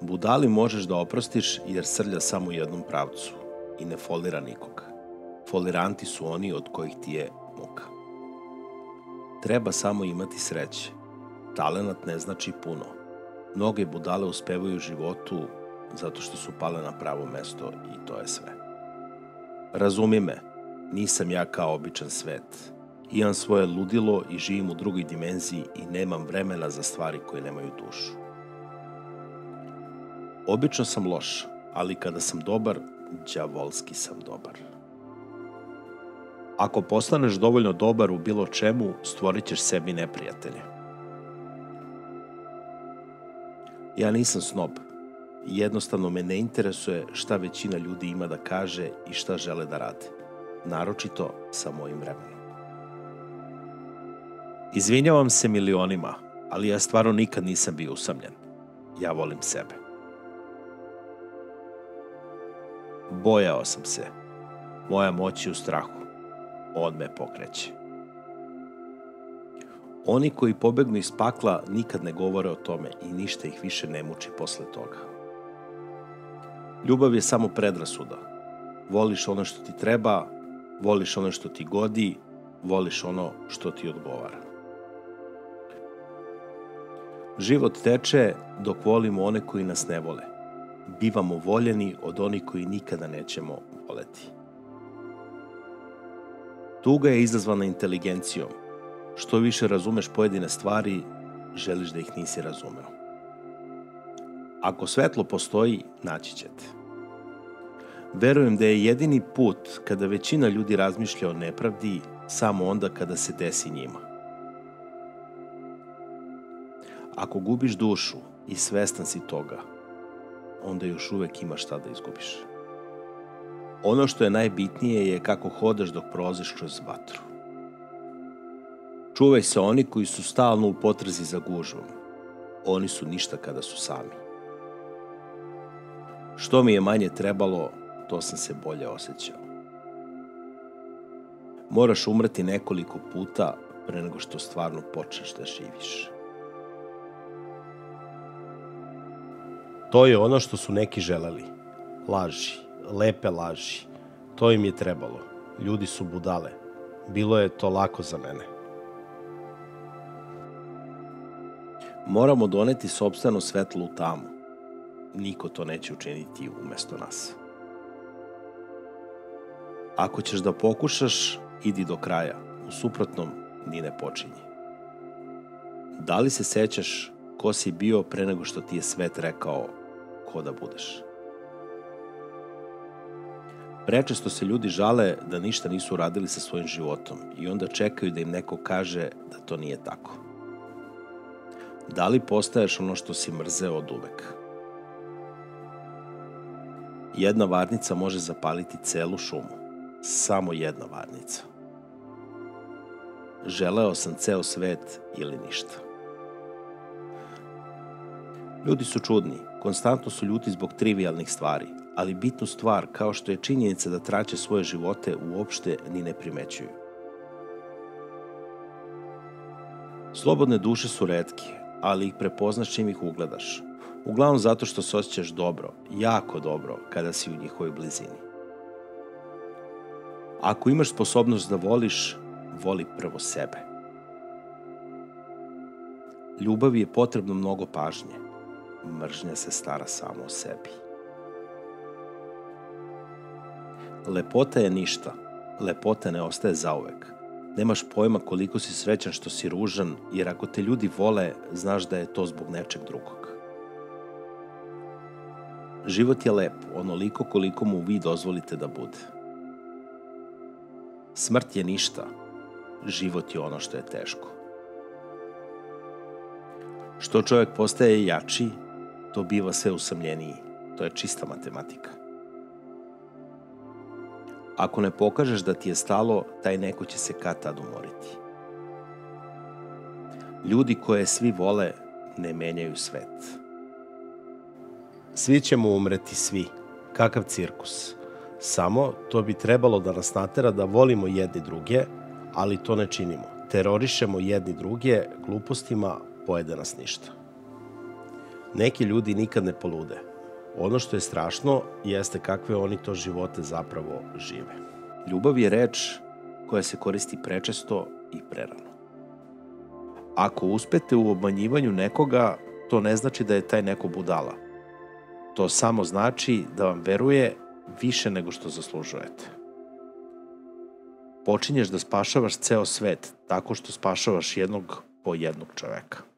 Budali možeš da oprostiš jer srlja samo u jednom pravcu i ne folira nikog. Foliranti su oni od kojih ti je muka. Treba samo imati sreće. Talenat ne znači puno. Mnoge budale uspevaju u životu zato što su pale na pravo mesto i to je sve. Razumi me, nisam ja kao običan svet. Imam svoje ludilo i živim u drugoj dimenziji i nemam vremena za stvari koje nemaju dušu. Obično sam loš, ali kada sam dobar, đavolski sam dobar. Ako postaneš dovoljno dobar u bilo čemu, stvorit ćeš sebi neprijatelje. Ja nisam snob. Jednostavno me ne interesuje šta većina ljudi ima da kaže i šta žele da rade. Naročito sa mojim vremenom. Izvinjavam se milionima, ali ja stvarno nikad nisam bio usamljen. Ja volim sebe. Bojao sam se. Moja moć je u strahu. On me pokreće. Oni koji pobegnu iz pakla nikad ne govore o tome i ništa ih više ne muči posle toga. Ljubav je samo predrasuda. Voliš ono što ti treba, voliš ono što ti godi, voliš ono što ti odgovara. Život teče dok volimo one koji nas ne vole. Bivamo voljeni od onih koji nikada nećemo voleti. Tuga je izazvana inteligencijom. Što više razumeš pojedine stvari, želiš da ih nisi razumeo. Ako svetlo postoji, naći ćete. Verujem da je jedini put kada većina ljudi razmišlja o nepravdi samo onda kada se desi njima. Ako gubiš dušu i svestan si toga, onda još uvek imaš šta da izgubiš. Ono što je najbitnije je kako hodaš dok prolaziš kroz vatru. Čuvaj se oni koji su stalno u potrazi za gužvom. Oni su ništa kada su sami. Što mi je manje trebalo, to sam se bolje osjećao. Moraš umreti nekoliko puta pre nego što stvarno počneš da živiš. To je ono što su neki želeli. Laži, lepe laži. To im je trebalo. Ljudi su budale. Bilo je to lako za mene. Moramo doneti sopstveno svetlo u tamu. Niko to neće učiniti umesto nas. Ako ćeš da pokušaš, idi do kraja. U suprotnom, ni ne počinji. Da li se sećaš ko si bio pre nego što ti je svet rekao ko da budeš? Prečesto se ljudi žale da ništa nisu uradili sa svojim životom i onda čekaju da im neko kaže da to nije tako. Da li postaješ ono što si mrzeo od uvek? Jedna varnica može zapaliti celu šumu. Samo jedna varnica. Želeo sam ceo svet ili ništa. Ljudi su čudni, konstantno su ljuti zbog trivijalnih stvari, ali bitnu stvar, kao što je činjenica da traće svoje živote, uopšte ni ne primećuju. Slobodne duše su retke, ali ih prepoznaš čim ih ugledaš. Uglavnom zato što se osjećaš dobro, jako dobro, kada si u njihovoj blizini. Ako imaš sposobnost da voliš, voli prvo sebe. Ljubavi je potrebno mnogo pažnje. Mržnja se stara samo o sebi. Lepota je ništa. Lepota ne ostaje zauvek. Nemaš pojma koliko si srećan što si ružan, jer ako te ljudi vole, znaš da je to zbog nečeg drugog. Život je lep, onoliko koliko mu vi dozvolite da bude. Smrt je ništa. Život je ono što je teško. Što čovjek postaje jači, to biva sve usamljeniji. To je čista matematika. Ako ne pokažeš da ti je stalo, taj neko će se kad tad umoriti. Ljudi koje svi vole ne menjaju svet. Svi ćemo umreti, svi. Kakav cirkus. Samo to bi trebalo da nas natera da volimo jedni druge, ali to ne činimo. Terorišemo jedni druge, glupostima pojede nas ništa. Neki ljudi nikad ne polude. Ono što je strašno jeste kakve oni to živote zapravo žive. Ljubav je reč koja se koristi prečesto i prerano. Ako uspete u obmanjivanju nekoga, to ne znači da je taj neko budala. To samo znači da vam veruje više nego što zaslužujete. Počinješ da spašavaš ceo svet tako što spašavaš jednog po jednog čoveka.